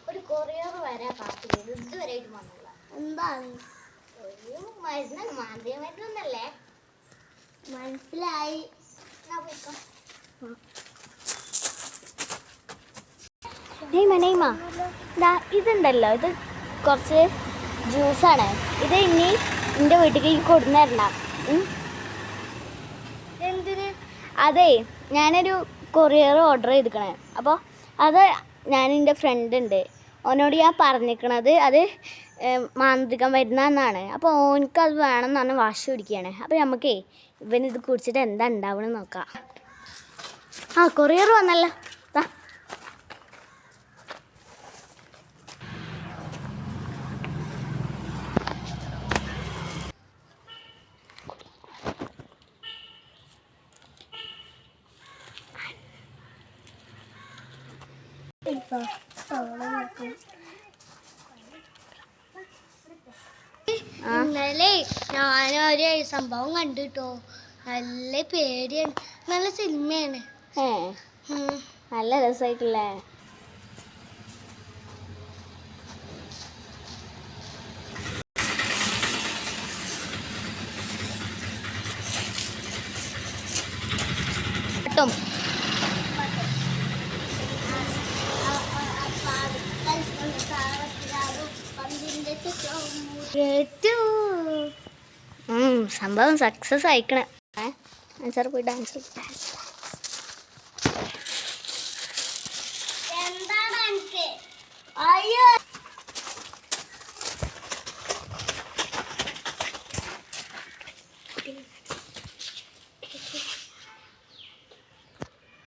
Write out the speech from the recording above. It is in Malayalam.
ഒരു കൊറിയർ വരാൻ കാത്തില്ല ഇതുവരെയായിട്ട് വന്നില്ല. എന്താണ് ഒരു മരുന്ന് മാന്ത്രിക മരുന്നല്ലേ മനസ്സിലായി. ഇതുണ്ടല്ലോ, ഇത് കുറച്ച് ജ്യൂസാണ്. ഇത് ഇനി എൻ്റെ വീട്ടിലേക്ക് കൊടുന്നേരണം. എന്തിന്? അതെ, ഞാനൊരു കൊറിയർ ഓർഡർ ചെയ്തിരിക്കണേ. അപ്പോൾ അത് എൻ്റെ ഫ്രണ്ട് ഉണ്ട്, ഓനോട് ഞാൻ പറഞ്ഞിരിക്കണത് അത് മാന്ത്രിക മരുന്നാണ്. അപ്പോൾ ഓനക്കത് വേണമെന്ന് പറഞ്ഞാൽ വാശി പിടിക്കുകയാണ്. അപ്പോൾ നമുക്കേ ഇവനിത് കുടിച്ചിട്ട് എന്താ ഉണ്ടാവണമെന്ന് നോക്കാം. ആ കൊറിയർ വന്നല്ലോ. ഇന്നലെ ഞാനൊരു സംഭവം കണ്ടിട്ടോ, നല്ല പേടിയാണ്. നല്ല സിനിമയാണ്. നല്ല രസമായിട്ടില്ലേ? സംഭവം സക്സസ് ആയിക്കണേ. ഡാൻസർ പോയി ഡാൻസ്. എന്താ ഡാൻസ്? അയ്യോ